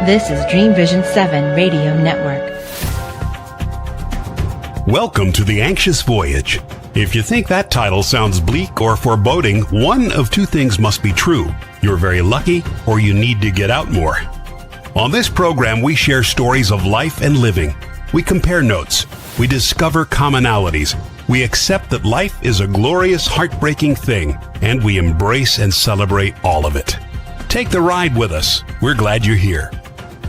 This is Dream Vision 7 Radio Network. Welcome to The Anxious Voyage. If you think that title sounds bleak or foreboding, one of two things must be true. You're very lucky, or you need to get out more. On this program, we share stories of life and living. We compare notes. We discover commonalities. We accept that life is a glorious, heartbreaking thing, and we embrace and celebrate all of it. Take the ride with us. We're glad you're here.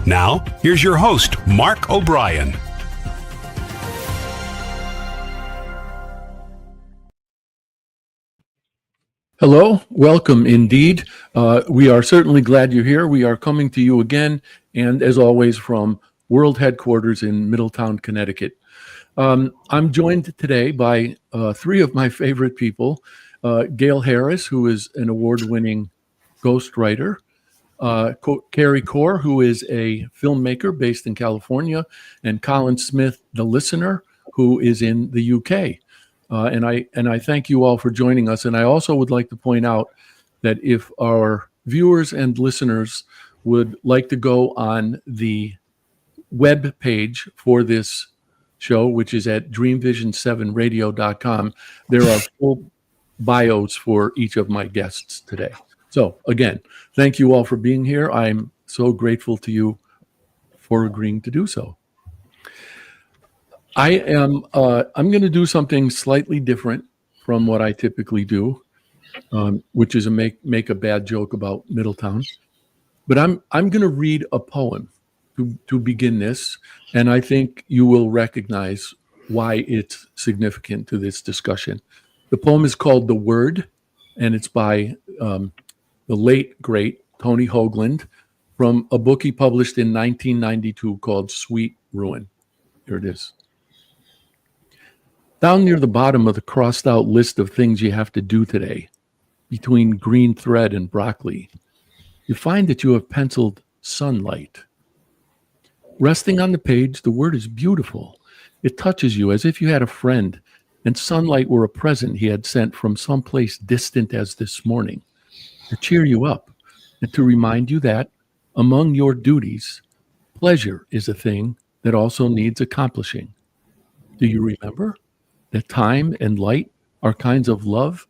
Now, here's your host, Mark O'Brien. Hello, welcome indeed. We are certainly glad you're here. We are coming to you again, and as always, from world headquarters in Middletown, Connecticut. I'm joined today by three of my favorite people, Gail Harris, who is an award-winning ghostwriter, Carey Corr, who is a filmmaker based in California, and Colin Smith, the listener, who is in the UK. And I thank you all for joining us. And I also would like to point out that if our viewers and listeners would like to go on the web page for this show, which is at dreamvision7radio.com, there are full bios for each of my guests today. So again, thank you all for being here. I'm so grateful to you for agreeing to do so. I'm going to do something slightly different from what I typically do, which is make a bad joke about Middletown. But I'm going to read a poem to begin this, and I think you will recognize why it's significant to this discussion. The poem is called "The Word," and it's by the late great Tony Hoagland from a book he published in 1992 called "Sweet Ruin." Here it is. Down near the bottom of the crossed out list of things you have to do today, between green thread and broccoli, you find that you have penciled sunlight. Resting on the page, the word is beautiful. It touches you as if you had a friend and sunlight were a present he had sent from someplace distant as this morning, to cheer you up and to remind you that, among your duties, pleasure is a thing that also needs accomplishing. Do you remember that time and light are kinds of love,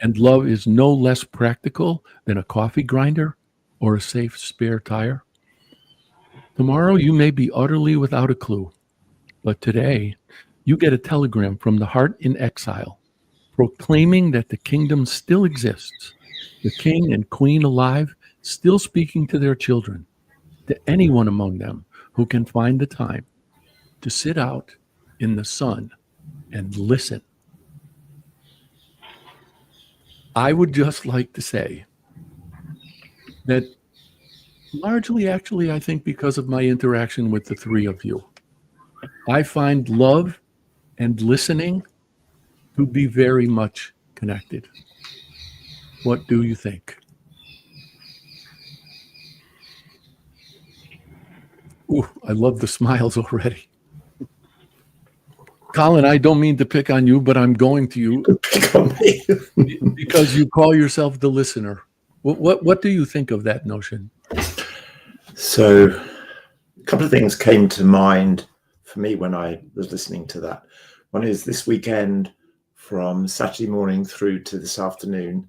and love is no less practical than a coffee grinder or a safe spare tire? Tomorrow you may be utterly without a clue, but today you get a telegram from the heart in exile, proclaiming that the kingdom still exists, the king and queen alive, still speaking to their children, to anyone among them who can find the time to sit out in the sun and listen. I would just like to say that largely, actually, I think because of my interaction with the three of you, I find love and listening to be very much connected. What do you think? Ooh, I love the smiles already. Colin, I don't mean to pick on you, but I'm going to you pick on me because you call yourself the listener. What do you think of that notion? So, a couple of things came to mind for me when I was listening to that. One is this weekend, from Saturday morning through to this afternoon,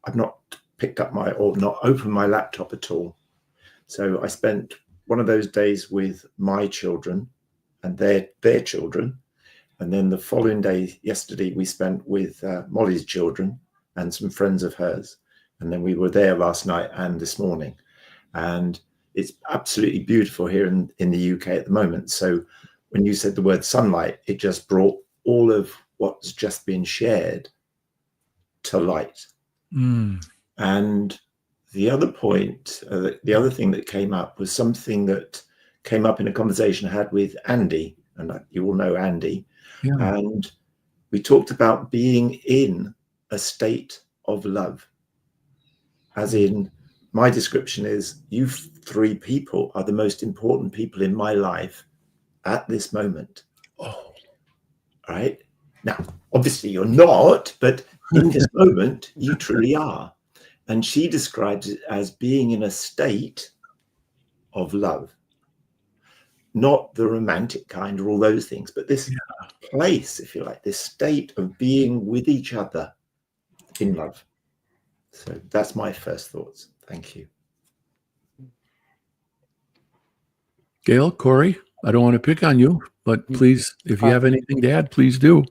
I've not picked up not opened my laptop at all. So I spent one of those days with my children and their children. And then the following day, yesterday, we spent with Molly's children and some friends of hers. And then we were there last night and this morning. And it's absolutely beautiful here in the UK at the moment. So when you said the word sunlight, it just brought all of what's just been shared to light. And the other point, the other thing that came up was something that came up in a conversation I had with Andy, and you all know Andy. Yeah. And we talked about being in a state of love. As in, my description is, you three people are the most important people in my life at this moment. Oh, right? Now, obviously you're not, but in this moment, you truly are. And she describes it as being in a state of love. Not the romantic kind or all those things, but this place, if you like, this state of being with each other in love. So that's my first thoughts. Thank you. Gail, Corey, I don't want to pick on you, but please, if you have anything to add, please do.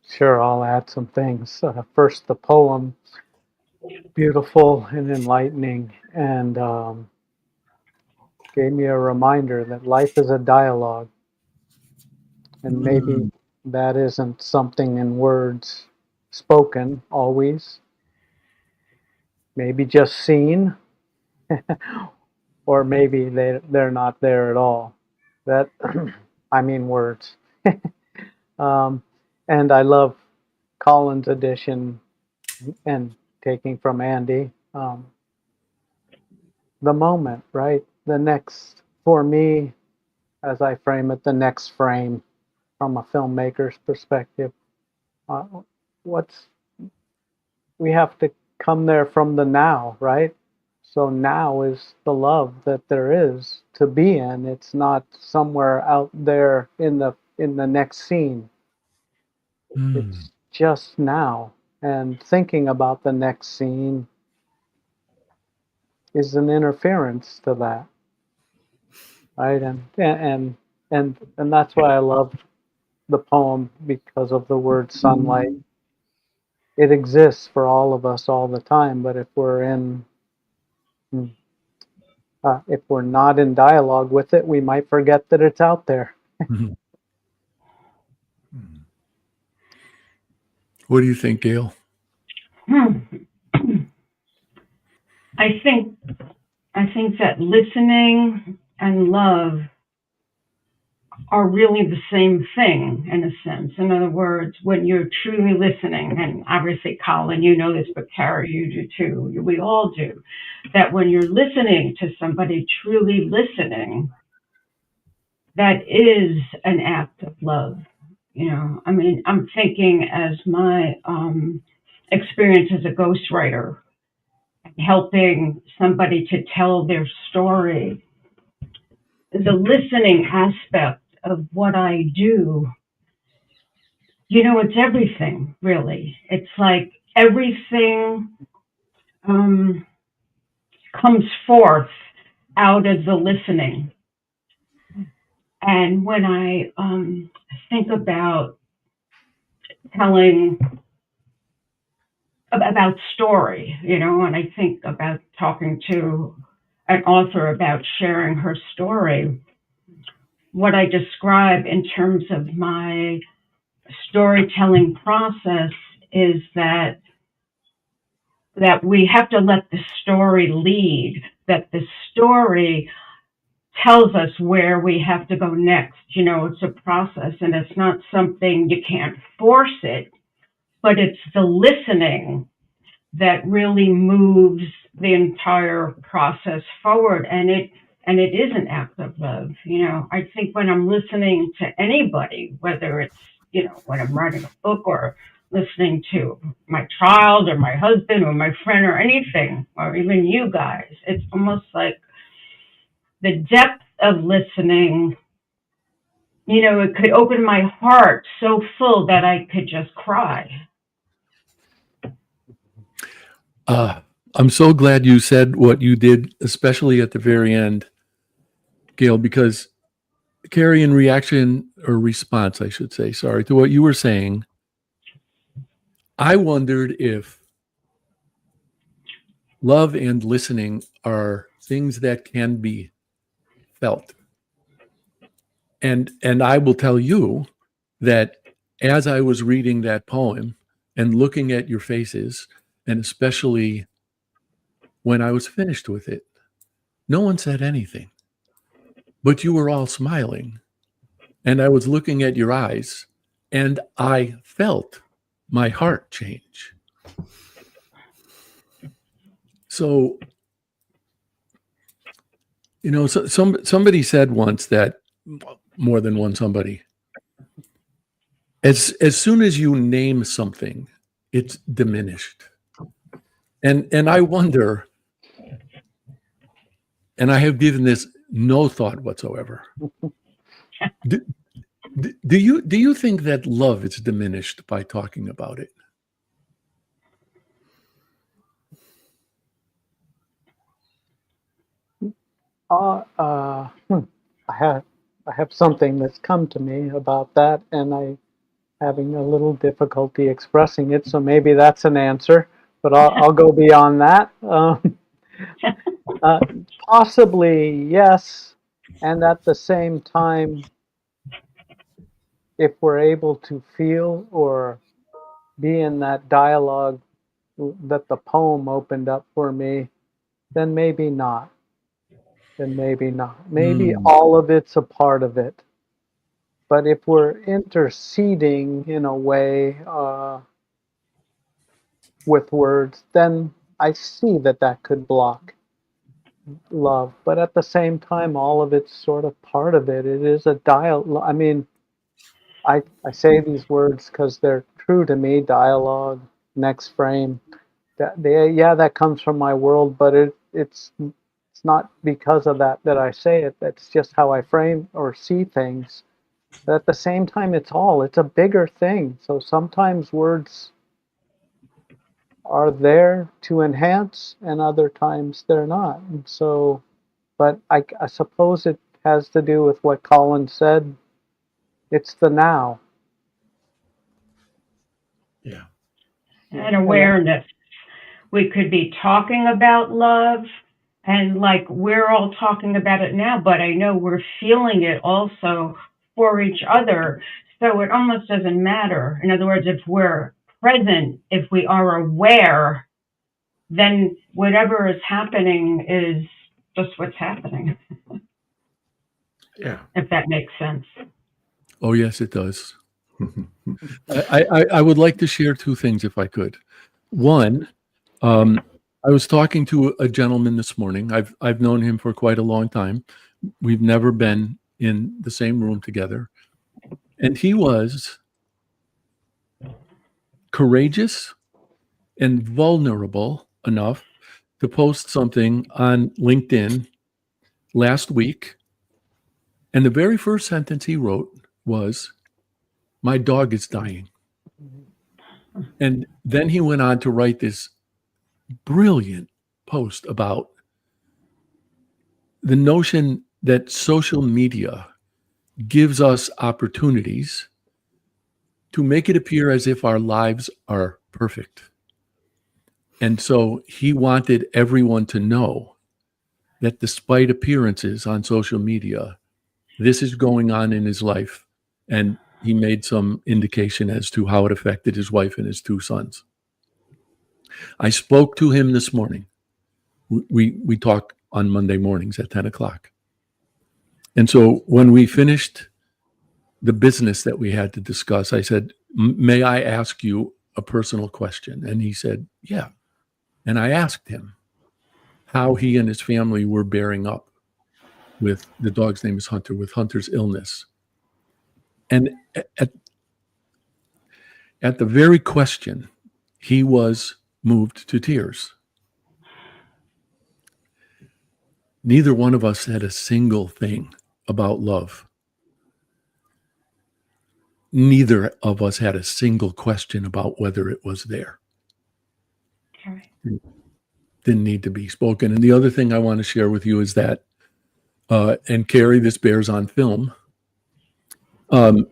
Sure, I'll add some things. First, the poem, beautiful and enlightening, and gave me a reminder that life is a dialogue. And maybe that isn't something in words spoken always, maybe just seen, or maybe they're not there at all. That, I mean words. And I love Colin's edition and taking from Andy. The moment, right? The next, for me, as I frame it, the next frame from a filmmaker's perspective. We have to come there from the now, right? So now is the love that there is to be in. It's not somewhere out there in the next scene. It's just now. And thinking about the next scene is an interference to that, right? And that's why I love the poem, because of the word sunlight. It exists for all of us all the time, but if we're not in dialogue with it, we might forget that it's out there. What do you think, Gail? I think that listening and love are really the same thing in a sense. In other words, when you're truly listening, and obviously, Colin, you know this, but Carey, you do too, we all do, that when you're listening to somebody, truly listening, that is an act of love. You know, I mean, I'm thinking as my experience as a ghostwriter, helping somebody to tell their story, the listening aspect of what I do, you know, it's everything, really. It's like everything comes forth out of the listening. And when I think about telling about story, you know, and I think about talking to an author about sharing her story, what I describe in terms of my storytelling process is that we have to let the story lead, that the story tells us where we have to go next. You know, it's a process, and it's not something you can't force it, but it's the listening that really moves the entire process forward. And it is an act of love. You know, I think when I'm listening to anybody, whether it's, you know, when I'm writing a book or listening to my child or my husband or my friend or anything, or even you guys, it's almost like the depth of listening, you know, it could open my heart so full that I could just cry. I'm so glad you said what you did, especially at the very end, Gail, because Carey, in reaction or response, I should say, sorry, to what you were saying, I wondered if love and listening are things that can be felt. And I will tell you that as I was reading that poem and looking at your faces, and especially when I was finished with it, no one said anything, but you were all smiling. And I was looking at your eyes, and I felt my heart change. So, you know, somebody said once that, more than one somebody, as soon as you name something, it's diminished. And I wonder, and I have given this no thought whatsoever. Do you think that love is diminished by talking about it? I have something that's come to me about that, and I having a little difficulty expressing it. So maybe that's an answer, but I'll go beyond that. Possibly yes, and at the same time, if we're able to feel or be in that dialogue that the poem opened up for me, then maybe not. Then maybe not. Maybe all of it's a part of it. But if we're interceding in a way with words, then I see that could block love. But at the same time, all of it's sort of part of it. It is a dialogue. I mean, I say these words because they're true to me. Dialogue, next frame. That comes from my world, but it's not because of that I say it. That's just how I frame or see things. But at the same time, it's a bigger thing. So sometimes words are there to enhance, and other times they're not. And so, but I suppose it has to do with what Colin said. It's the now. Yeah. And awareness. We could be talking about love, and like we're all talking about it now, but I know we're feeling it also for each other. So it almost doesn't matter. In other words, if we're present, if we are aware, then whatever is happening is just what's happening. Yeah. If that makes sense. Oh, yes, it does. I would like to share two things if I could. One, I was talking to a gentleman this morning. I've known him for quite a long time. We've never been in the same room together. And he was courageous and vulnerable enough to post something on LinkedIn last week. And the very first sentence he wrote was, "My dog is dying." And then he went on to write this brilliant post about the notion that social media gives us opportunities to make it appear as if our lives are perfect. And so he wanted everyone to know that despite appearances on social media, this is going on in his life. And he made some indication as to how it affected his wife and his two sons. I spoke to him this morning. We talk on Monday mornings at 10 o'clock. And so when we finished the business that we had to discuss, I said, "May I ask you a personal question?" And he said, "Yeah." And I asked him how he and his family were bearing up with, the dog's name is Hunter, with Hunter's illness. And at the very question, he was moved to tears. Neither one of us had a single thing about love. Neither of us had a single question about whether it was there. Okay. Didn't need to be spoken. And the other thing I want to share with you is that, and Carey, this bears on film, Tim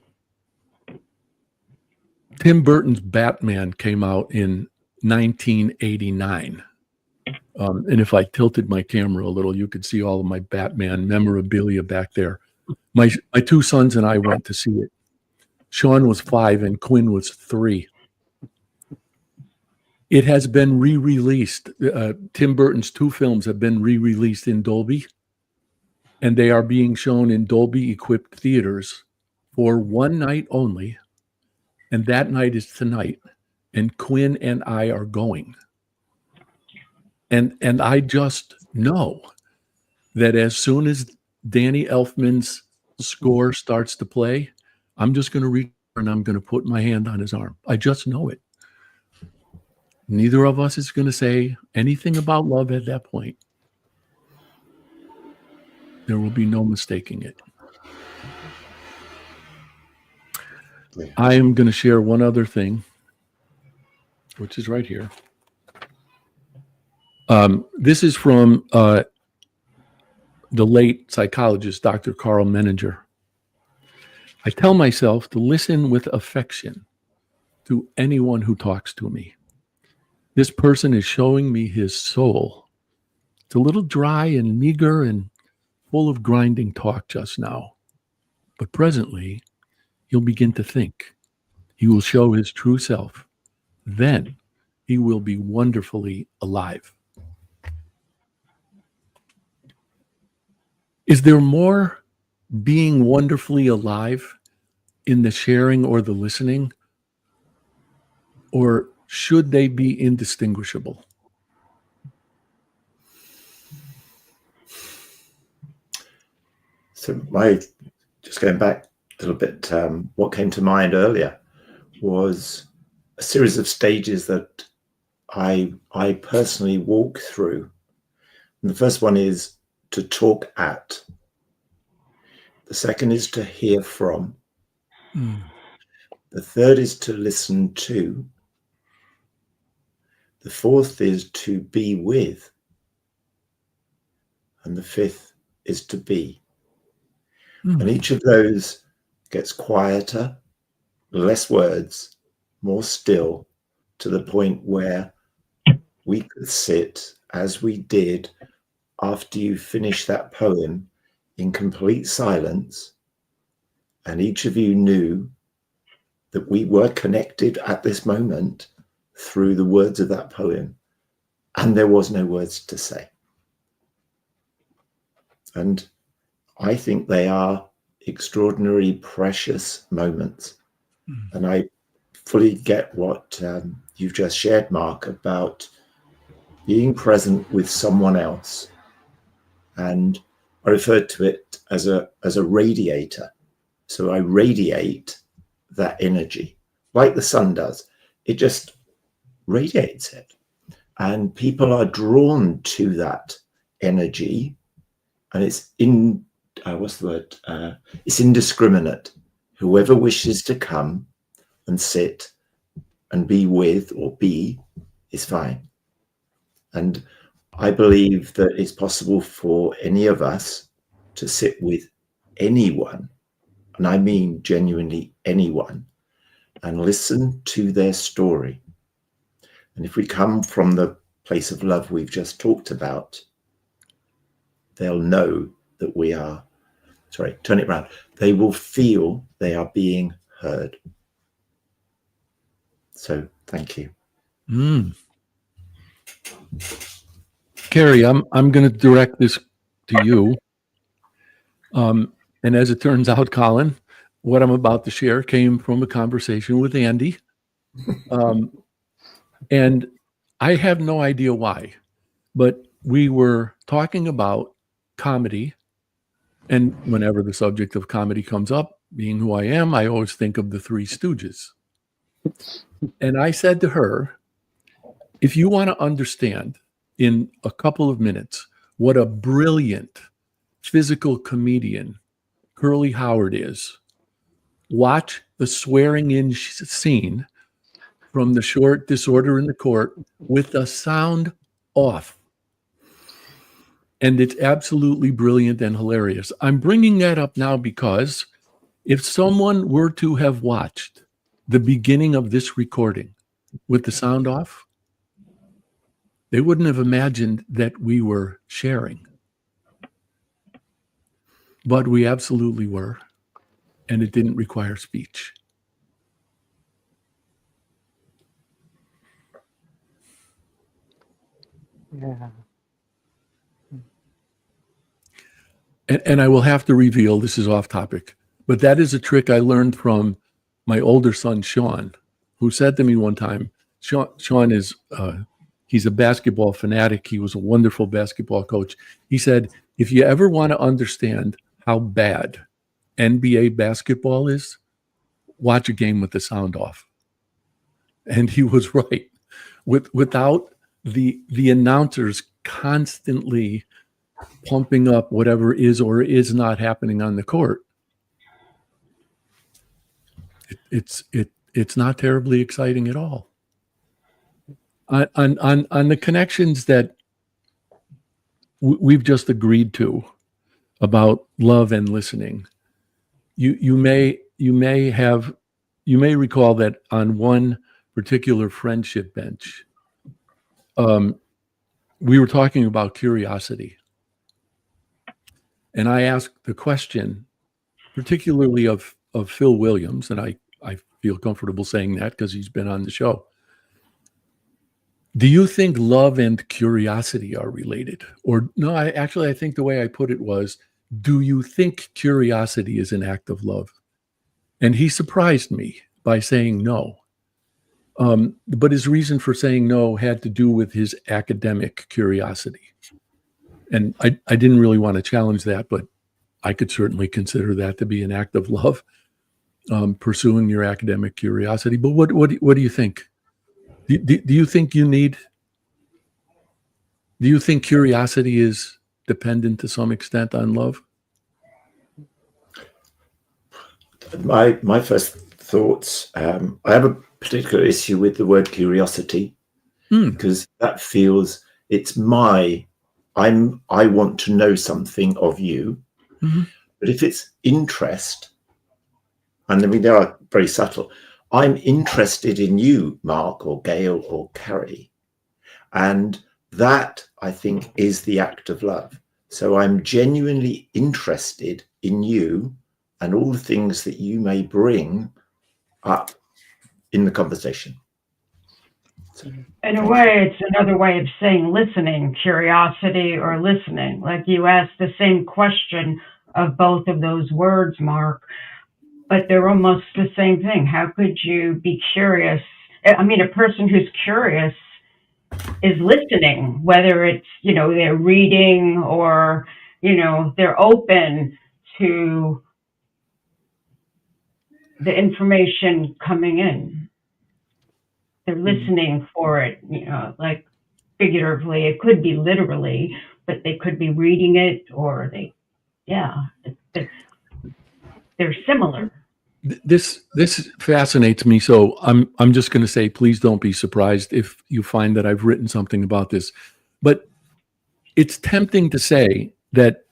Burton's Batman came out in 1989. And if I tilted my camera a little, you could see all of my Batman memorabilia back there. My two sons and I went to see it. Sean was 5 and Quinn was 3. It has been re-released. Tim Burton's 2 films have been re-released in Dolby, and they are being shown in Dolby-equipped theaters for one night only, and that night is tonight, and Quinn and I are going. And I just know that as soon as Danny Elfman's score starts to play, I'm just going to reach and I'm going to put my hand on his arm. I just know it. Neither of us is going to say anything about love at that point. There will be no mistaking it. Yeah. I am going to share one other thing, which is right here. This is from the late psychologist, Dr. Carl Menninger. I tell myself to listen with affection to anyone who talks to me. This person is showing me his soul. It's a little dry and meager and full of grinding talk just now. But presently, he'll begin to think. He will show his true self. Then he will be wonderfully alive. Is there more being wonderfully alive in the sharing or the listening? Or should they be indistinguishable? So just going back a little bit, what came to mind earlier was a series of stages that I personally walk through. And the first one is to talk at. The second is to hear from. The third is to listen to. The fourth is to be with. And the fifth is to be. And each of those gets quieter, less words, more still, to the point where we could sit, as we did after you finished that poem, in complete silence, and each of you knew that we were connected at this moment through the words of that poem, and there was no words to say. And I think they are extraordinary, precious moments. And I fully get what you've just shared, Mark, about being present with someone else. And I referred to it as a radiator. So I radiate that energy like the sun does. It just radiates it. And people are drawn to that energy. And it's it's indiscriminate. Whoever wishes to come and sit and be with or be is fine. And I believe that it's possible for any of us to sit with anyone, and I mean genuinely anyone, and listen to their story. And if we come from the place of love we've just talked about, they'll know that we are, turn it around. They will feel they are being heard. So thank you. Carey, I'm going to direct this to you. And as it turns out, Colin, what I'm about to share came from a conversation with Andy. And I have no idea why, but we were talking about comedy. And whenever the subject of comedy comes up, being who I am, I always think of the Three Stooges. And I said to her, if you want to understand in a couple of minutes what a brilliant physical comedian Curly Howard is, watch the swearing in scene from the short Disorder in the Court with the sound off. And it's absolutely brilliant and hilarious. I'm bringing that up now because if someone were to have watched the beginning of this recording with the sound off, they wouldn't have imagined that we were sharing. But we absolutely were, and it didn't require speech. Yeah. And I will have to reveal, this is off topic, but that is a trick I learned from my older son, Sean, who said to me one time, Sean is, he's a basketball fanatic. He was a wonderful basketball coach. He said, if you ever want to understand how bad NBA basketball is, watch a game with the sound off. And he was right. Without the announcers constantly pumping up whatever is or is not happening on the court, it's not terribly exciting at all. On the connections that we've just agreed to about love and listening, you may recall that on one particular friendship bench, we were talking about curiosity, and I asked the question, particularly of Phil Williams, and I feel comfortable saying that because he's been on the show. Do you think love and curiosity are related? Or no, I think the way I put it was, do you think curiosity is an act of love? And he surprised me by saying no. But his reason for saying no had to do with his academic curiosity. And I didn't really want to challenge that, but I could certainly consider that to be an act of love, pursuing your academic curiosity. But what do you think? Do you think curiosity is dependent to some extent on love? My first thoughts, I have a particular issue with the word curiosity, because that feels I want to know something of you. Mm-hmm. But if it's interest, and I mean, they are very subtle. I'm interested in you, Mark or Gail or Carey. And that, I think, is the act of love. So I'm genuinely interested in you and all the things that you may bring up in the conversation. So, in a way, it's another way of saying listening, curiosity or listening. Like you asked the same question of both of those words, Mark, but they're almost the same thing. How could you be curious? I mean, a person who's curious is listening, whether it's, they're reading or, they're open to the information coming in. They're listening for it, like figuratively. It could be literally, but they could be reading it, or they're similar. This fascinates me. So I'm just going to say, please don't be surprised if you find that I've written something about this. But it's tempting to say that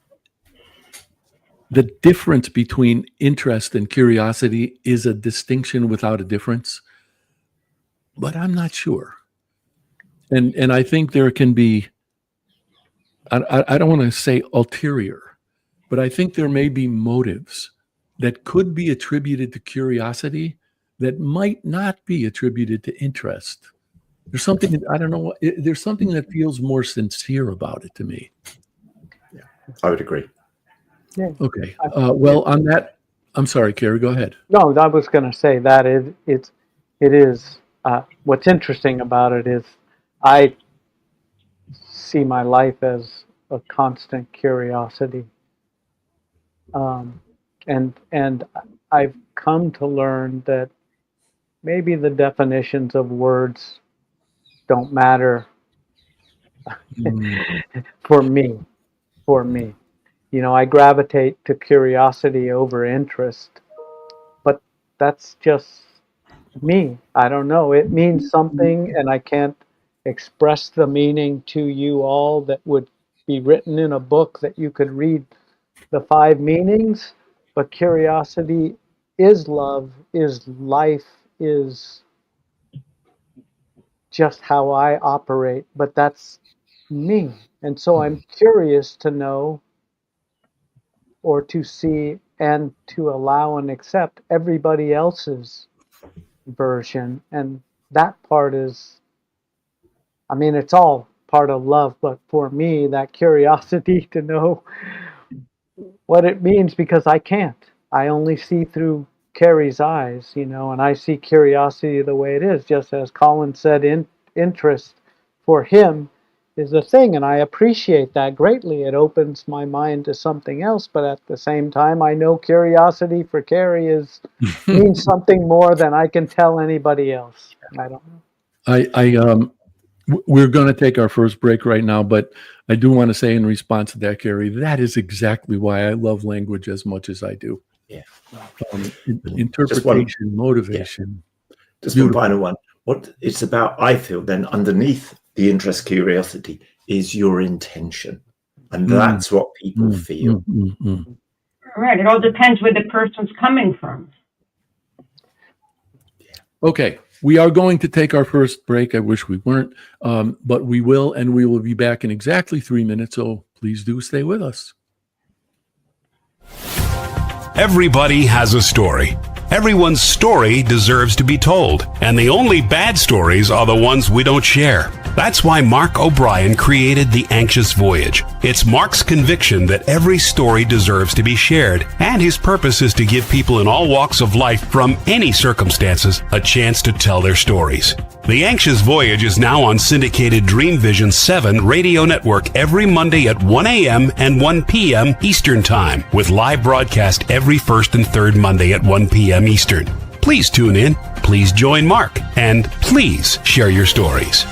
the difference between interest and curiosity is a distinction without a difference. But I'm not sure. And I think there can be, I don't want to say ulterior, but I think there may be motives that could be attributed to curiosity that might not be attributed to interest. There's something, I don't know, there's something that feels more sincere about it to me. Yeah, I would agree. Yeah. Okay. Well, on that, I'm sorry, Carey, go ahead. No, I was going to say that it is, what's interesting about it is I see my life as a constant curiosity. And I've come to learn that maybe the definitions of words don't matter for me. I gravitate to curiosity over interest, but that's just me. I don't know. It means something, and I can't express the meaning to you all that would be written in a book that you could read the 5 meanings. But curiosity is love, is life, is just how I operate. But that's me. And so I'm curious to know or to see and to allow and accept everybody else's version. And that part is, it's all part of love. But for me, that curiosity to know what it means, because I can't. I only see through Carey's eyes, and I see curiosity the way it is, just as Colin said, interest for him is a thing, and I appreciate that greatly. It opens my mind to something else, but at the same time, I know curiosity for Carey means something more than I can tell anybody else. I don't know. We're going to take our first break right now, but I do want to say in response to that, Carey, that is exactly why I love language as much as I do. Yeah. Interpretation, motivation. Just one final one. What it's about, I feel, then underneath the interest, curiosity, is your intention. And that's what people feel. Right. It all depends where the person's coming from. Okay. We are going to take our first break. I wish we weren't, but we will, and we will be back in exactly 3 minutes. So please do stay with us. Everybody has a story. Everyone's story deserves to be told, and the only bad stories are the ones we don't share. That's why Mark O'Brien created The Anxious Voyage. It's Mark's conviction that every story deserves to be shared, and his purpose is to give people in all walks of life, from any circumstances, a chance to tell their stories. The Anxious Voyage is now on syndicated Dream Vision 7 radio network every Monday at 1 a.m. and 1 p.m. Eastern Time, with live broadcast every first and third Monday at 1 p.m. Eastern. Please tune in, please join Mark, and please share your stories.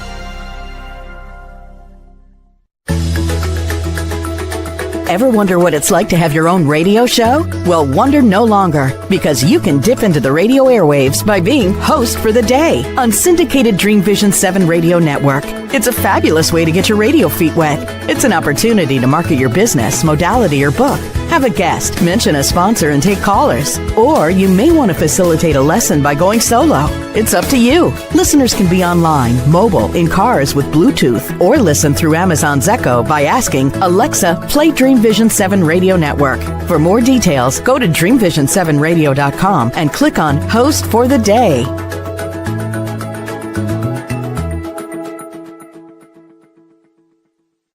Ever wonder what it's like to have your own radio show? Well, wonder no longer, because you can dip into the radio airwaves by being host for the day on syndicated Dream Vision 7 radio network. It's a fabulous way to get your radio feet wet. It's an opportunity to market your business, modality, or book. Have a guest, mention a sponsor, and take callers. Or you may want to facilitate a lesson by going solo. It's up to you. Listeners can be online, mobile, in cars with Bluetooth, or listen through Amazon's Echo by asking, Alexa, play Dream Vision 7 Radio Network. For more details, go to dreamvision7radio.com and click on Host for the Day.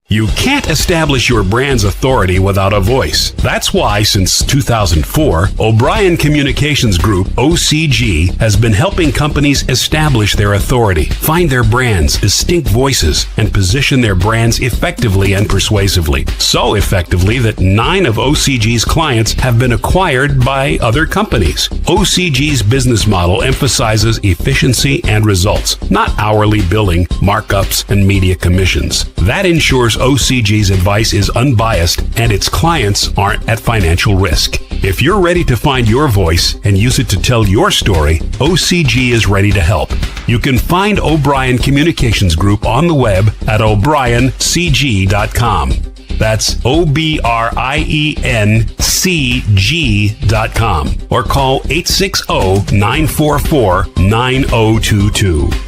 You can't establish your brand's authority without a voice. That's why, since 2004, O'Brien Communications Group, OCG, has been helping companies establish their authority, find their brand's distinct voices, and position their brands effectively and persuasively. So effectively that 9 of OCG's clients have been acquired by other companies. OCG's business model emphasizes efficiency and results, not hourly billing, markups, and media commissions. That ensures OCG's advice is unbiased and its clients aren't at financial risk. If you're ready to find your voice and use it to tell your story, OCG is ready to help. You can find O'Brien Communications Group on the web at o'briencg.com. That's OBRIENCG.com, or call 860-944-9022.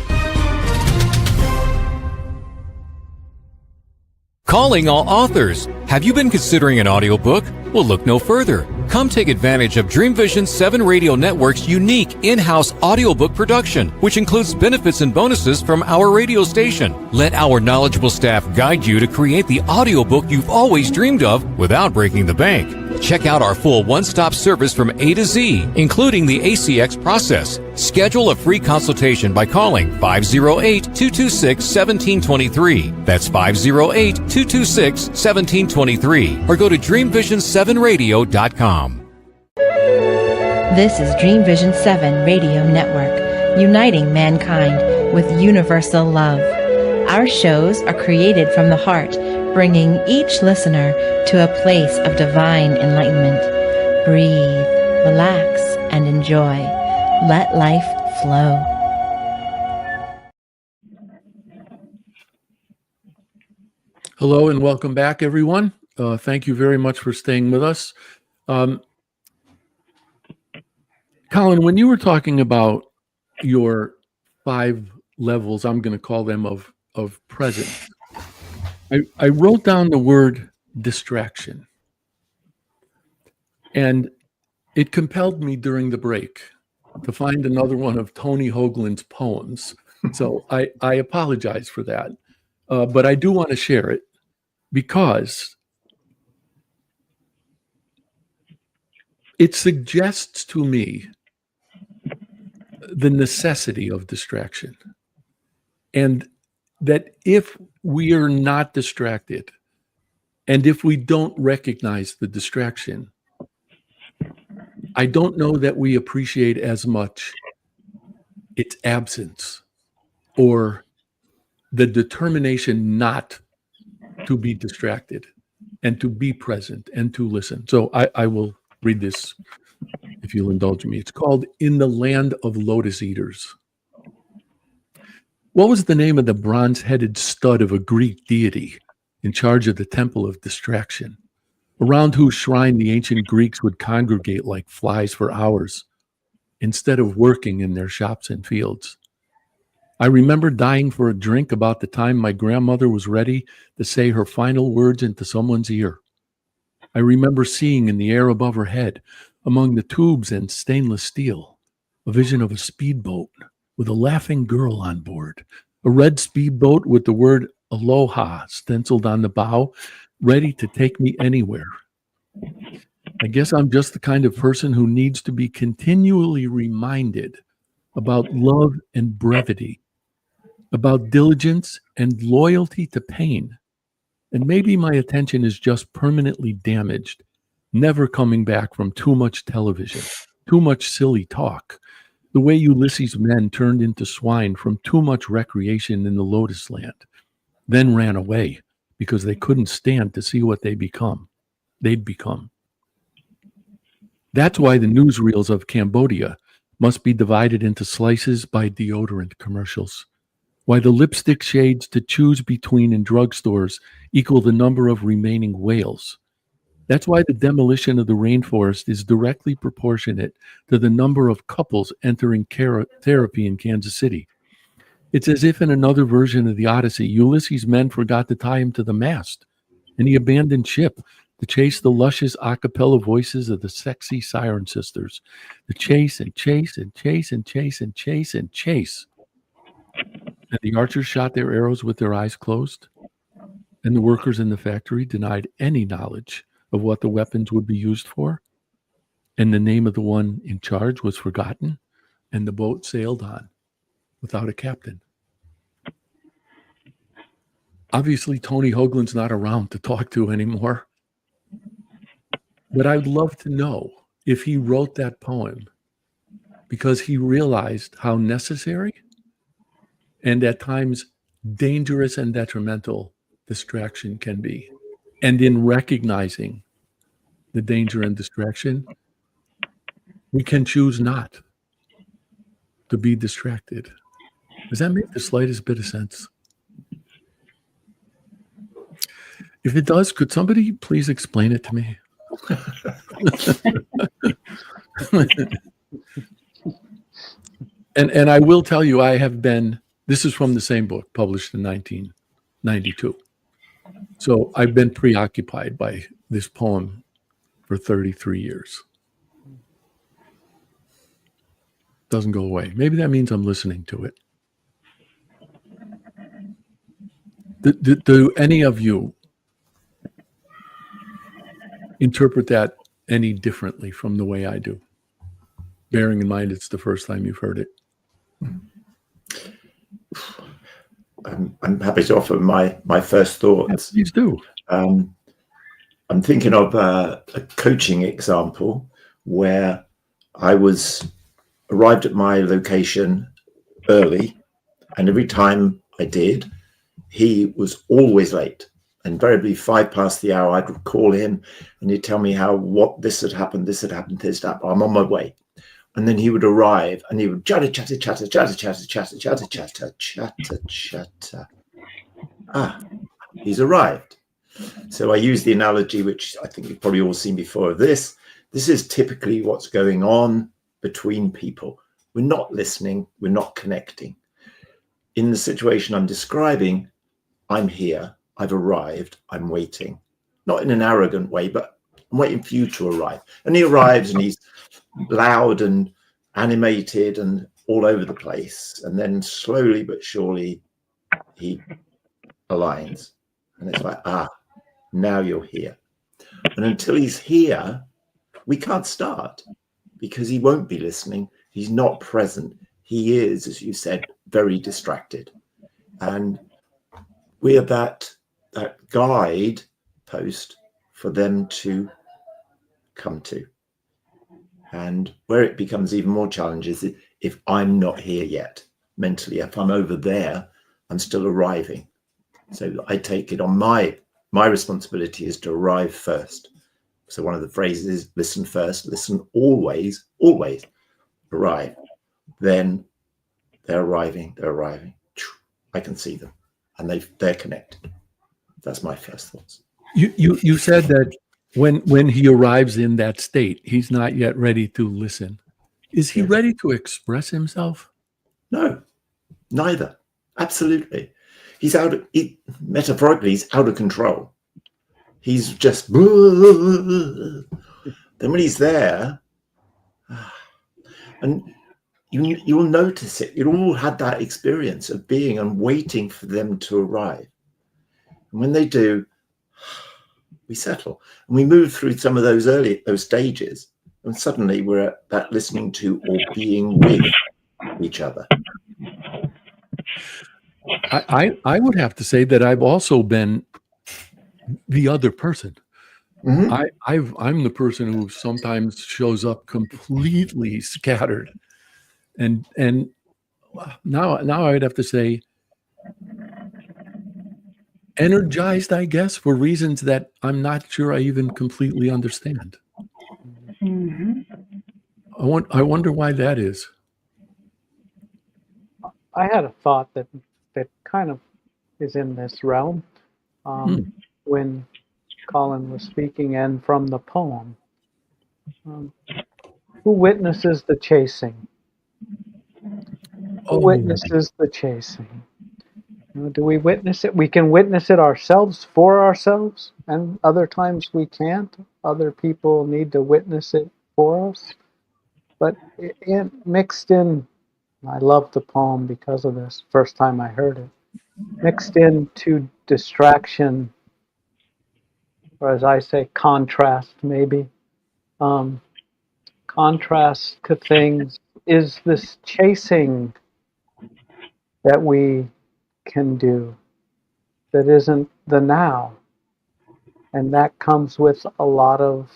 Calling all authors. Have you been considering an audiobook? Well, look no further. Come take advantage of Dream Vision 7 Radio Network's unique in-house audiobook production, which includes benefits and bonuses from our radio station. Let our knowledgeable staff guide you to create the audiobook you've always dreamed of without breaking the bank. Check out our full one-stop service from A to Z, including the ACX process. Schedule a free consultation by calling 508-226-1723. That's 508-226-1723. Or go to dreamvision7radio.com. This is Dream Vision 7 Radio Network, uniting mankind with universal love. Our shows are created from the heart, bringing each listener to a place of divine enlightenment. Breathe, relax, and enjoy. Let life flow. Hello and welcome back, everyone. Thank you very much for staying with us. Colin, when you were talking about your 5 levels, I'm going to call them of presence, I wrote down the word distraction. And it compelled me during the break to find another one of Tony Hoagland's poems. So I apologize for that. But I do want to share it because it suggests to me the necessity of distraction. And that if we are not distracted, and if we don't recognize the distraction, I don't know that we appreciate as much its absence or the determination not to be distracted and to be present and to listen. So I will read this if you'll indulge me. It's called In the Land of Lotus Eaters. What was the name of the bronze-headed stud of a Greek deity in charge of the temple of distraction, around whose shrine the ancient Greeks would congregate like flies for hours instead of working in their shops and fields? I remember dying for a drink about the time my grandmother was ready to say her final words into someone's ear. I remember seeing in the air above her head, among the tubes and stainless steel, a vision of a speedboat with a laughing girl on board, a red speedboat with the word Aloha stenciled on the bow, ready to take me anywhere. I guess I'm just the kind of person who needs to be continually reminded about love and brevity, about diligence and loyalty to pain. And maybe my attention is just permanently damaged, never coming back from too much television, too much silly talk, the way Ulysses' men turned into swine from too much recreation in the Lotus Land, then ran away because they couldn't stand to see what they'd become. That's why the newsreels of Cambodia must be divided into slices by deodorant commercials, why the lipstick shades to choose between in drugstores equal the number of remaining whales. That's why the demolition of the rainforest is directly proportionate to the number of couples entering therapy in Kansas City. It's as if in another version of the Odyssey, Ulysses' men forgot to tie him to the mast, and he abandoned ship to chase the luscious a cappella voices of the sexy siren sisters, to chase and chase and chase and chase and chase and chase. And the archers shot their arrows with their eyes closed, and the workers in the factory denied any knowledge of what the weapons would be used for, and the name of the one in charge was forgotten, and the boat sailed on without a captain. Obviously, Tony Hoagland's not around to talk to anymore, but I'd love to know if he wrote that poem because he realized how necessary and at times dangerous and detrimental distraction can be. And in recognizing the danger and distraction, we can choose not to be distracted. Does that make the slightest bit of sense? If it does, could somebody please explain it to me? And I will tell you, I have been, this is from the same book, published in 1992. So I've been preoccupied by this poem for 33 years. Doesn't go away. Maybe that means I'm listening to it. Do any of you interpret that any differently from the way I do? Bearing in mind it's the first time you've heard it. I'm happy to offer my first thoughts. Yes, please do. I'm thinking of a coaching example where I arrived at my location early, and every time I did, he was always late. Invariably 5 past the hour, I'd call him and he'd tell me what this had happened, this had happened, this had happened. I'm on my way. And then he would arrive and he would chatter. Ah, he's arrived. So I use the analogy, which I think you've probably all seen before of this. This is typically what's going on between people. We're not listening. We're not connecting. In the situation I'm describing, I'm here. I've arrived. I'm waiting. Not in an arrogant way, but I'm waiting for you to arrive. And he arrives and he's loud and animated and all over the place. And then slowly but surely he aligns. And it's like, now you're here. And until he's here, we can't start because he won't be listening. He's not present. He is, as you said, very distracted. And we're that guide post for them to come to. And where it becomes even more challenging is if I'm not here yet mentally, if I'm over there I'm still arriving. So I take it on my responsibility is to arrive first. So one of the phrases is listen first, listen always, always, arrive. Then they're arriving. I can see them, and they're connected. That's my first thoughts. You said that when he arrives in that state, he's not yet ready to listen. Is he ready to express himself? No, neither. Absolutely. Metaphorically, he's out of control. He's just, then when he's there, and you'll notice it. You all had that experience of being and waiting for them to arrive. And when they do, we settle and we move through some of those stages, and suddenly we're at that listening to or being with each other. I would have to say that I've also been the other person. Mm-hmm. I'm the person who sometimes shows up completely scattered, and now I'd have to say energized, I guess, for reasons that I'm not sure I even completely understand. Mm-hmm. I wonder why that is. I had a thought that kind of is in this realm when Colin was speaking, and from the poem. Who witnesses the chasing? Who witnesses the chasing? Do we witness it? We can witness it ourselves for ourselves, and other times we can't. Other people need to witness it for us. But mixed in, I love the poem because of this, first time I heard it, mixed into distraction, or as I say, contrast maybe. Contrast to things is this chasing that we can do that isn't the now. And that comes with a lot of,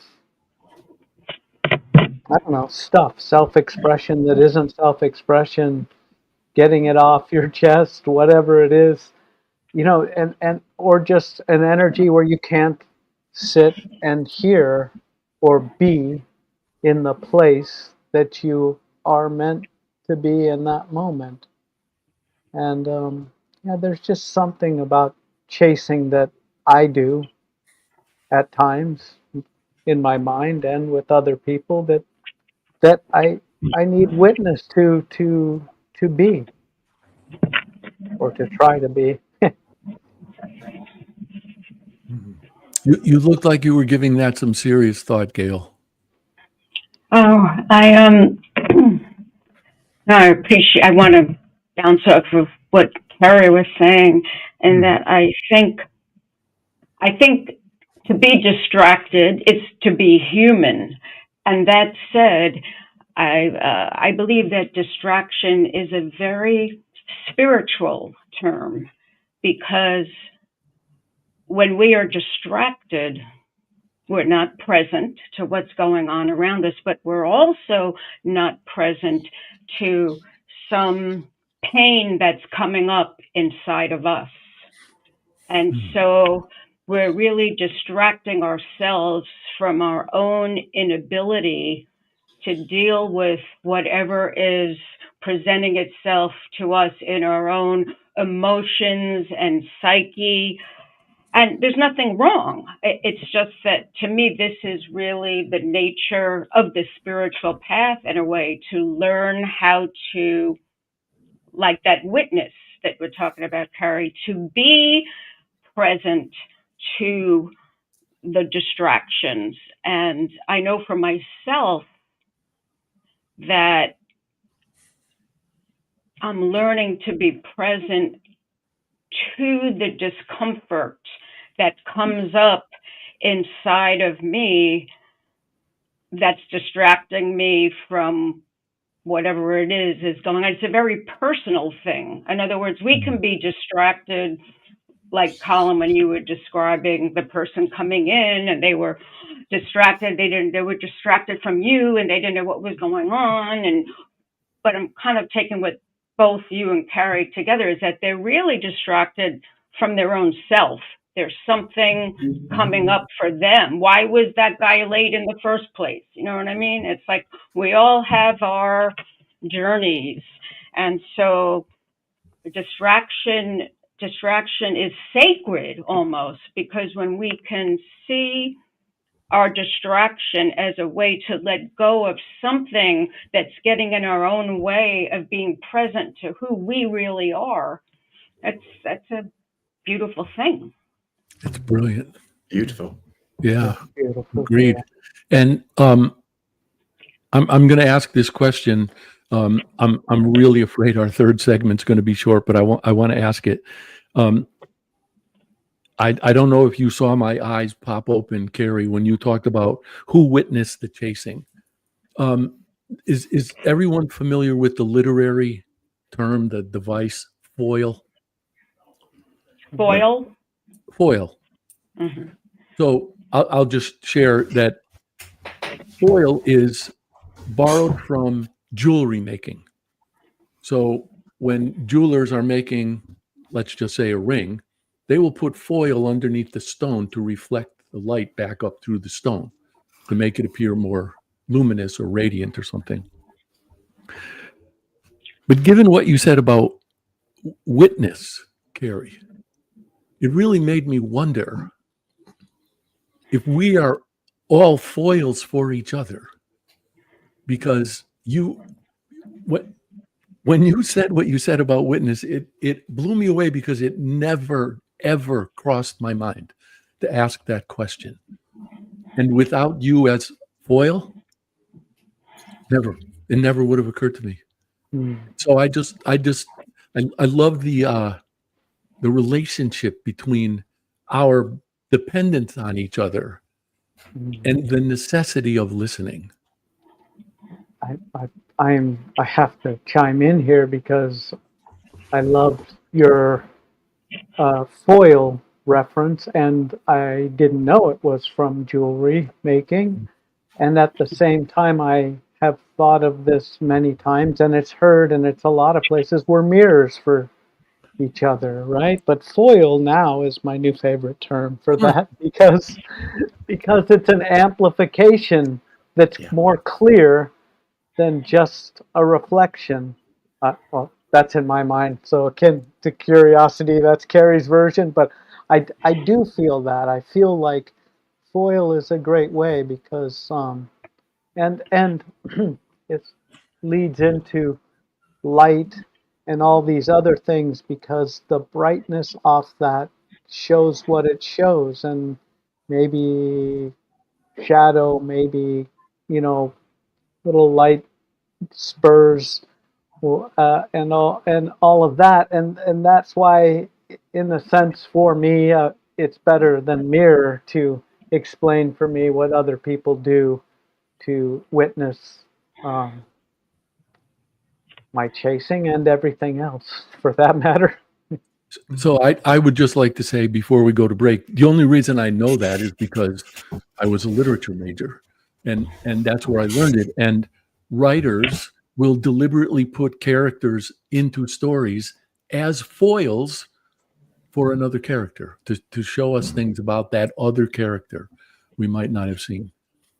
stuff, self-expression that isn't self-expression, getting it off your chest, whatever it is, and or just an energy where you can't sit and hear or be in the place that you are meant to be in that moment. And there's just something about chasing that I do at times in my mind and with other people that I need witness to be, or to try to be. You looked like you were giving that some serious thought, Gail. Oh, I appreciate. I want to bounce off of what Carey was saying, and that I think to be distracted is to be human. And that said, I believe that distraction is a very spiritual term, because when we are distracted, we're not present to what's going on around us, but we're also not present to some pain that's coming up inside of us. And so we're really distracting ourselves from our own inability to deal with whatever is presenting itself to us in our own emotions and psyche. And there's nothing wrong. It's just that, to me, this is really the nature of the spiritual path, in a way, to learn how to, like that witness that we're talking about, Carey, to be present to the distractions. And I know for myself that I'm learning to be present to the discomfort that comes up inside of me that's distracting me from whatever it is going on. It's a very personal thing. In other words, we can be distracted, like Colin, when you were describing the person coming in and they were distracted. They were distracted from you and they didn't know what was going on. But I'm kind of taking what both you and Carey together is that they're really distracted from their own self. There's something coming up for them. Why was that guy late in the first place? You know what I mean? It's like we all have our journeys. And so the distraction is sacred almost, because when we can see our distraction as a way to let go of something that's getting in our own way of being present to who we really are, that's a beautiful thing. It's brilliant. Beautiful. Yeah. Beautiful. Agreed. And I'm going to ask this question. I'm really afraid our third segment's going to be short, but I want to ask it. I don't know if you saw my eyes pop open, Carey, when you talked about who witnessed the chasing. Is everyone familiar with the literary term, the device foil? Foil? Foil. Mm-hmm. So I'll just share that foil is borrowed from jewelry making. So when jewelers are making, let's just say, a ring, they will put foil underneath the stone to reflect the light back up through the stone to make it appear more luminous or radiant or something. But given what you said about witness, Carey, it really made me wonder if we are all foils for each other. Because when you said what you said about witness, it blew me away, because it never, ever crossed my mind to ask that question. And without you as foil, it never would have occurred to me. So I love the relationship between our dependence on each other and the necessity of listening. I have to chime in here because I loved your foil reference, and I didn't know it was from jewelry making. And at the same time, I have thought of this many times, and it's heard, and it's a lot of places. We're mirrors for each other, right? But foil now is my new favorite term for that, because it's an amplification that's more clear than just a reflection. Well, that's in my mind. So akin to curiosity, that's Carey's version. But I do feel that. I feel like foil is a great way, because and it leads into light and all these other things, because the brightness off that shows what it shows, and maybe shadow, maybe little light spurs, and all of that, and that's why, in a sense, for me, it's better than mirror to explain for me what other people do to witness my chasing and everything else, for that matter. So I would just like to say, before we go to break, the only reason I know that is because I was a literature major, and that's where I learned it. And writers will deliberately put characters into stories as foils for another character, to show us things about that other character we might not have seen.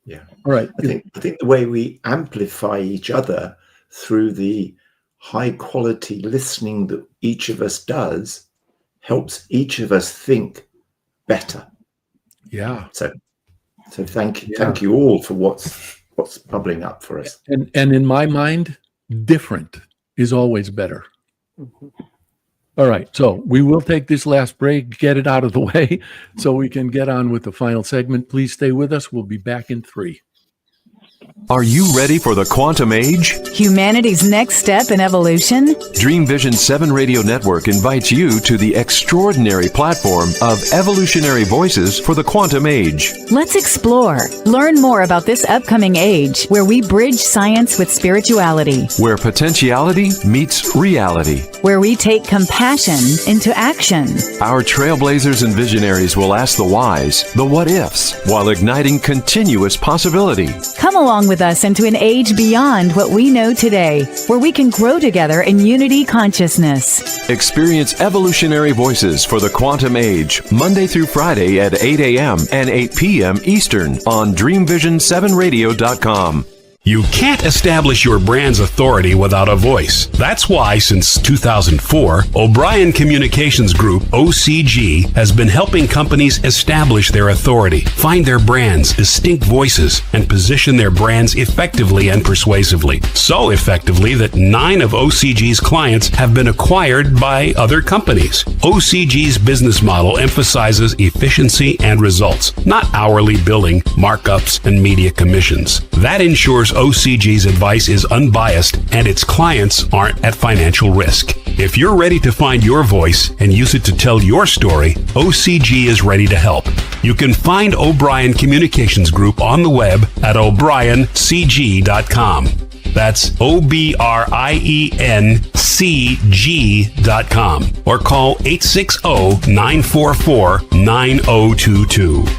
Yeah. All right. I think the way we amplify each other through the high quality listening that each of us does helps each of us think better. Yeah. So thank you all for what's bubbling up for us. And in my mind, different is always better. Mm-hmm. All right, so we will take this last break, get it out of the way, so we can get on with the final segment. Please stay with us. We'll be back in 3. Are you ready for the quantum age? Humanity's next step in evolution? Dream Vision 7 Radio Network invites you to the extraordinary platform of evolutionary voices for the quantum age. Let's explore. Learn more about this upcoming age, where we bridge science with spirituality, Where potentiality meets reality. where we take compassion into action. Our trailblazers and visionaries will ask the whys, the what ifs, while igniting continuous possibility. Come along with with us into an age beyond what we know today, where we can grow together in unity consciousness. Experience evolutionary voices for the quantum age, Monday through Friday at 8 a.m. and 8 p.m. Eastern on DreamVision7Radio.com. You can't establish your brand's authority without a voice. That's why, since 2004, O'Brien Communications Group, OCG, has been helping companies establish their authority, find their brand's distinct voices, and position their brands effectively and persuasively. So effectively that 9 of OCG's clients have been acquired by other companies. OCG's business model emphasizes efficiency and results, not hourly billing, markups, and media commissions. That ensures OCG's advice is unbiased and its clients aren't at financial risk. If you're ready to find your voice and use it to tell your story, OCG is ready to help. You can find O'Brien Communications Group on the web at o'briencg.com. That's OBRIENCG.com or call 860-944-9022.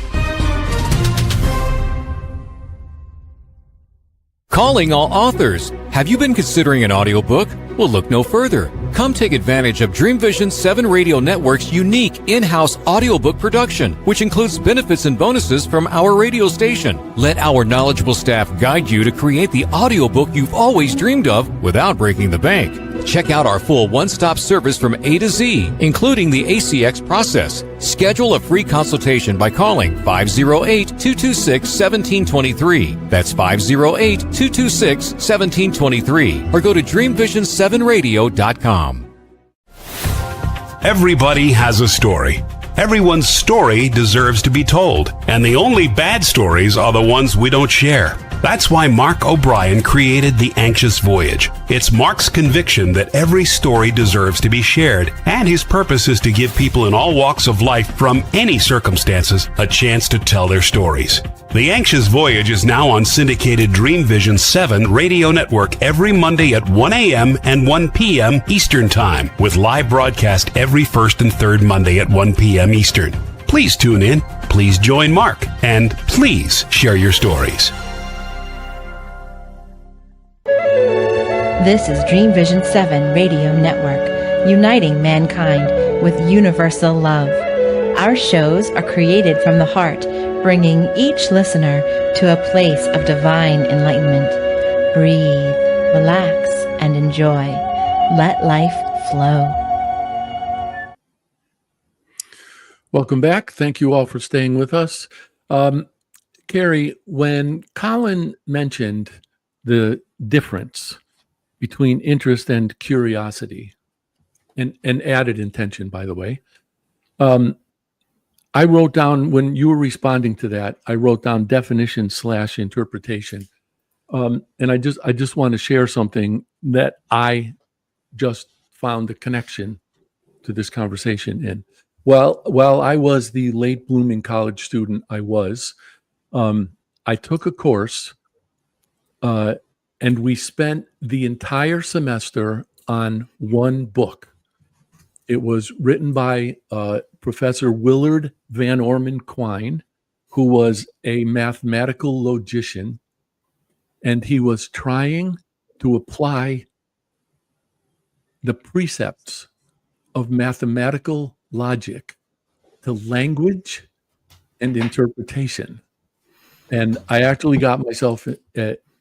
Calling all authors. Have you been considering an audiobook? Well, look no further. Come take advantage of Dream Vision 7 Radio Network's unique in-house audiobook production, which includes benefits and bonuses from our radio station. Let our knowledgeable staff guide you to create the audiobook you've always dreamed of without breaking the bank. Check out our full one-stop service from A to Z, including the ACX process. Schedule a free consultation by calling 508-226-1723. That's 508-226-1723. Or go to dreamvision7radio.com. Everybody has a story. Everyone's story deserves to be told, and the only bad stories are the ones we don't share. That's why Mark O'Brien created The Anxious Voyage. It's Mark's conviction that every story deserves to be shared, and his purpose is to give people in all walks of life from any circumstances a chance to tell their stories. The Anxious Voyage is now on syndicated Dream Vision 7 radio network every Monday at 1 a.m. and 1 p.m. Eastern Time, with live broadcast every first and third Monday at 1 p.m. Eastern. Please tune in, please join Mark, and please share your stories. This is Dream Vision 7 Radio Network, uniting mankind with universal love. Our shows are created from the heart, bringing each listener to a place of divine enlightenment. Breathe, relax, and enjoy. Let life flow. Welcome back. Thank you all for staying with us. Carey, when Colin mentioned the difference between interest and curiosity, and added intention, by the way, I wrote down, when you were responding to that, I wrote down definition/interpretation. And I just want to share something that I just found a connection to this conversation in. While I was the late blooming college student I was, I took a course, and we spent the entire semester on one book. It was written by Professor Willard Van Orman Quine, who was a mathematical logician, and he was trying to apply the precepts of mathematical logic to language and interpretation. And I actually got myself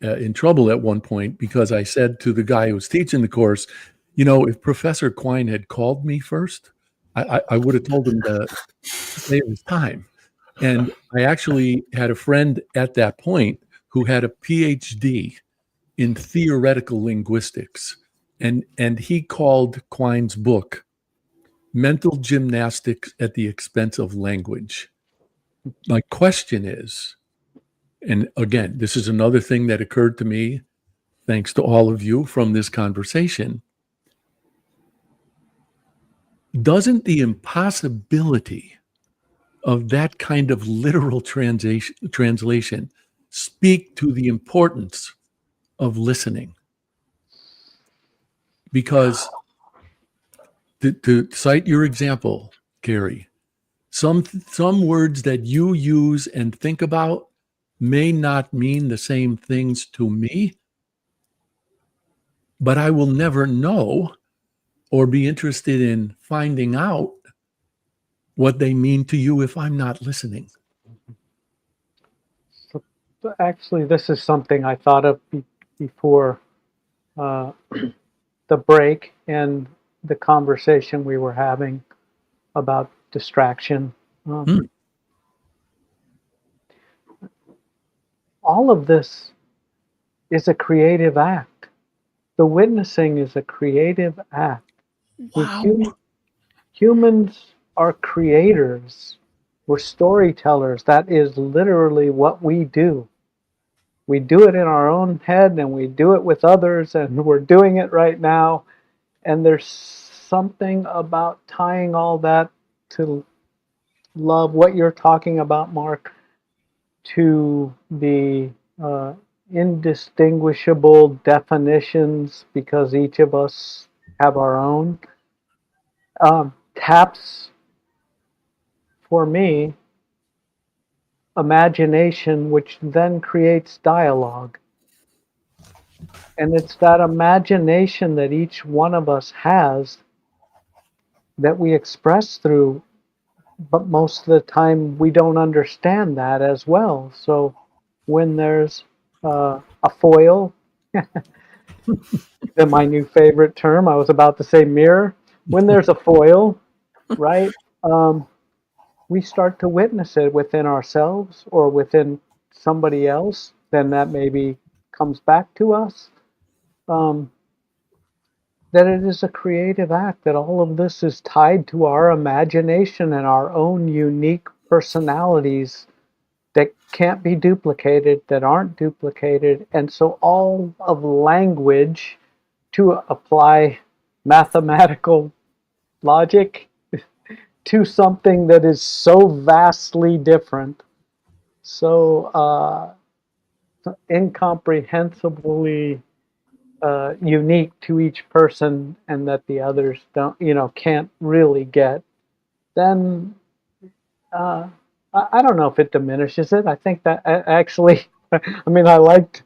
in trouble at one point because I said to the guy who was teaching the course, you know, if Professor Quine had called me first, I would have told him to save his time. And I actually had a friend at that point who had a PhD in theoretical linguistics. And he called Quine's book Mental Gymnastics at the Expense of Language. My question is, and again, this is another thing that occurred to me, thanks to all of you from this conversation. Doesn't the impossibility of that kind of literal translation speak to the importance of listening? Because to cite your example, Carey, some words that you use and think about may not mean the same things to me, but I will never know or be interested in finding out what they mean to you if I'm not listening. So, actually, this is something I thought of before the break and the conversation we were having about distraction. All of this is a creative act. The witnessing is a creative act. Wow. Humans are creators. We're storytellers. That is literally what we do. We do it in our own head and we do it with others, and we're doing it right now. And there's something about tying all that to love, what you're talking about, Mark, to the indistinguishable definitions, because each of us have our own. Taps, for me, imagination, which then creates dialogue. And it's that imagination that each one of us has that we express through, but most of the time we don't understand that as well. So when there's a foil, my new favorite term, I was about to say mirror. When there's a foil, right, we start to witness it within ourselves or within somebody else, then that maybe comes back to us. That it is a creative act, that all of this is tied to our imagination and our own unique personalities that can't be duplicated, that aren't duplicated. And so all of language, to apply mathematical logic to something that is so vastly different, so incomprehensibly unique to each person, and that the others can't really get, then I don't know if it diminishes it. I think that actually, I mean, I liked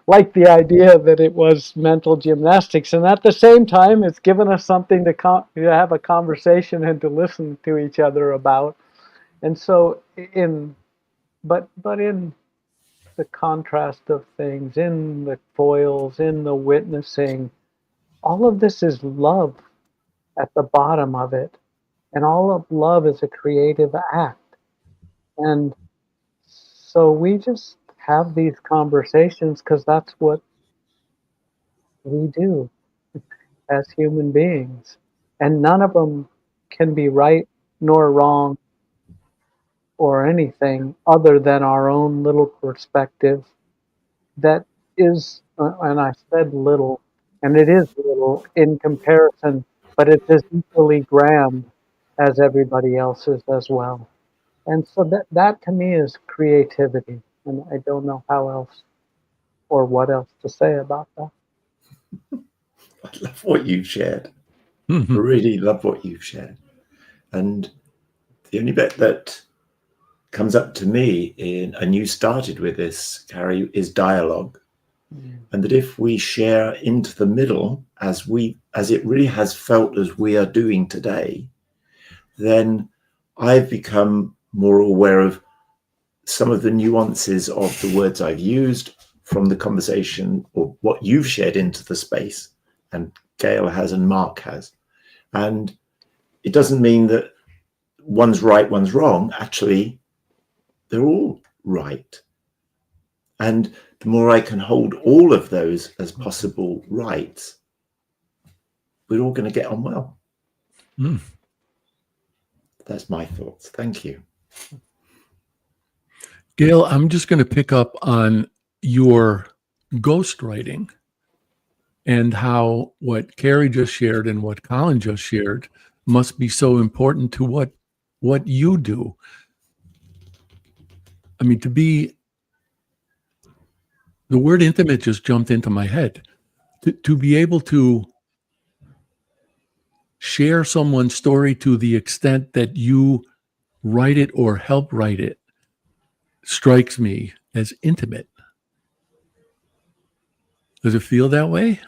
the idea that it was mental gymnastics, and at the same time, it's given us something to have a conversation and to listen to each other about. And so, but in the contrast of things, in the foils, in the witnessing, all of this is love at the bottom of it. And all of love is a creative act. And so we just have these conversations because that's what we do as human beings. And none of them can be right nor wrong or anything other than our own little perspective that is, and I said little, and it is little in comparison, but it's as equally grand as everybody else's as well. And so that to me is creativity, and I don't know how else or what else to say about that. I love what you've shared. I really love what you've shared. And the only bit that comes up to me and you started with this, Carey, is dialogue. And that if we share into the middle as it really has felt as we are doing today, then I've become more aware of some of the nuances of the words I've used from the conversation, or what you've shared into the space, and Gail has and Mark has. And it doesn't mean that one's right, one's wrong. Actually, they're all right. And the more I can hold all of those as possible rights, we're all going to get on well. That's my thoughts. Thank you. Gail, I'm just going to pick up on your ghostwriting and how what Carey just shared and what Colin just shared must be so important to what you do. I mean, the word intimate just jumped into my head. To be able to share someone's story to the extent that you write it or help write it strikes me as intimate. Does it feel that way?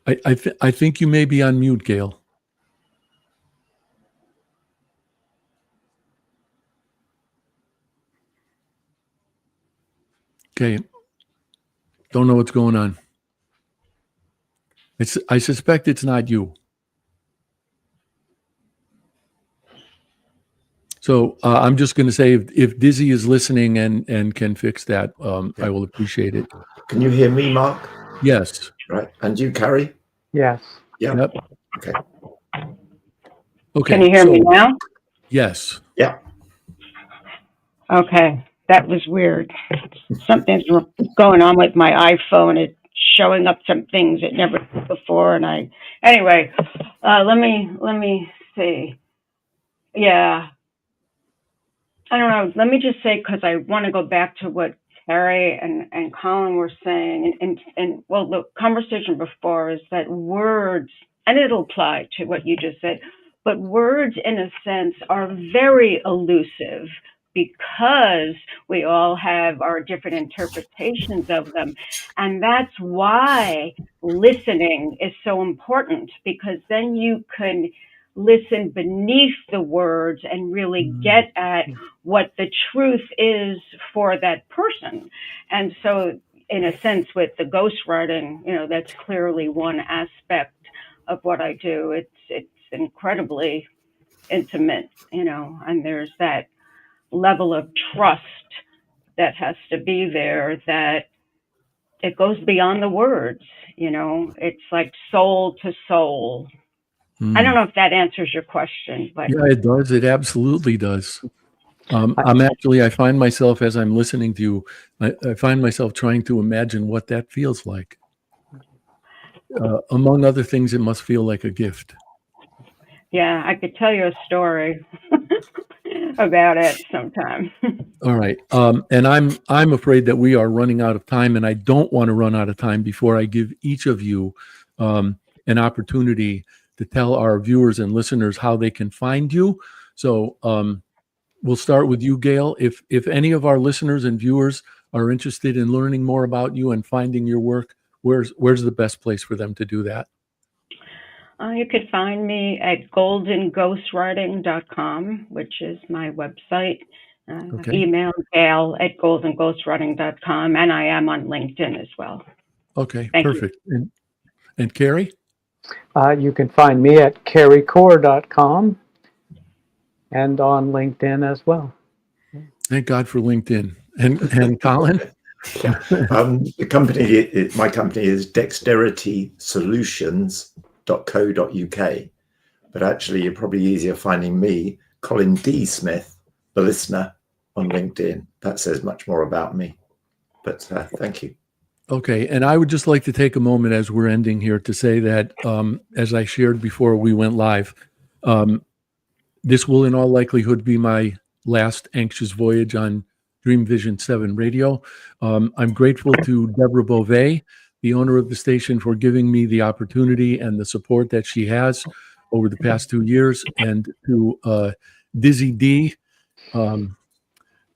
I think you may be on mute, Gail. Okay. Don't know what's going on. I suspect it's not you. So I'm just going to say, if Dizzy is listening and can fix that, I will appreciate it. Can you hear me, Mark? Yes. Right. And you, Carey? Yes. Yeah. Yep. Okay. Okay. Can you hear me now? Yes. Yeah. Okay. That was weird. Something's going on with my iPhone. It's showing up some things it never did before. And anyway, let me see. Yeah. I don't know. Let me just say, because I want to go back to what Carey and Colin were saying, and well, the conversation before is that words, and it'll apply to what you just said, but words in a sense are very elusive because we all have our different interpretations of them. And that's why listening is so important, because then you can listen beneath the words and really get at what the truth is for that person. And so in a sense with the ghostwriting, that's clearly one aspect of what I do. It's incredibly intimate, and there's that level of trust that has to be there, that it goes beyond the words, it's like soul to soul. I don't know if that answers your question, but yeah, it does. It absolutely does. I find myself, as I'm listening to you, I find myself trying to imagine what that feels like. Among other things, it must feel like a gift. Yeah, I could tell you a story about it sometime. All right. And I'm afraid that we are running out of time, and I don't want to run out of time before I give each of you an opportunity to tell our viewers and listeners how they can find you. So we'll start with you, Gail. If any of our listeners and viewers are interested in learning more about you and finding your work, where's the best place for them to do that? You could find me at goldenghostwriting.com, which is my website. Okay. Email Gail at goldenghostwriting.com, and I am on LinkedIn as well. Okay, Thank perfect. You. And Carey? You can find me at careycorr.com and on LinkedIn as well. Thank God for LinkedIn. And Colin? Yeah. My company is dexteritysolutions.co.uk, but actually you're probably easier finding me, Colin D. Smith, the listener, on LinkedIn. That says much more about me. But thank you. Okay, and I would just like to take a moment as we're ending here to say that, as I shared before we went live, this will in all likelihood be my last Anxious Voyage on Dream Vision 7 Radio. I'm grateful to Deborah Beauvais, the owner of the station, for giving me the opportunity and the support that she has over the past 2 years, and to Dizzy D, the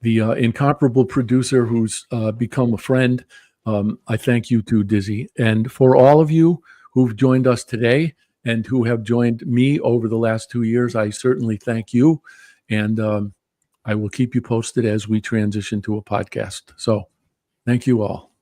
incomparable producer who's become a friend. I thank you too, Dizzy. And for all of you who've joined us today and who have joined me over the last 2 years, I certainly thank you. And I will keep you posted as we transition to a podcast. So thank you all.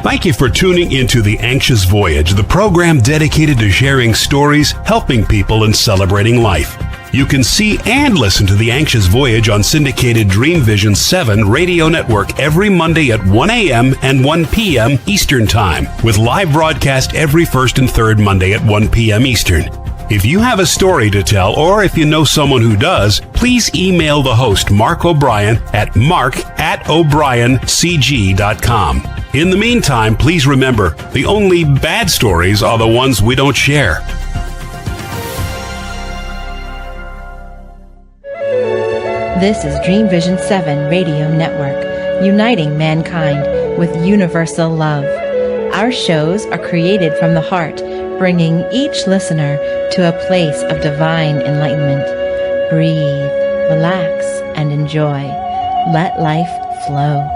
Thank you for tuning into The Anxious Voyage, the program dedicated to sharing stories, helping people, and celebrating life. You can see and listen to The Anxious Voyage on syndicated Dream Vision 7 radio network every Monday at 1 a.m. and 1 p.m. Eastern Time, with live broadcast every first and third Monday at 1 p.m. Eastern. If you have a story to tell, or if you know someone who does, please email the host, Mark O'Brien, at mark@o'briencg.com. In the meantime, please remember, the only bad stories are the ones we don't share. This is Dream Vision 7 Radio Network, uniting mankind with universal love. Our shows are created from the heart, bringing each listener to a place of divine enlightenment. Breathe, relax, and enjoy. Let life flow.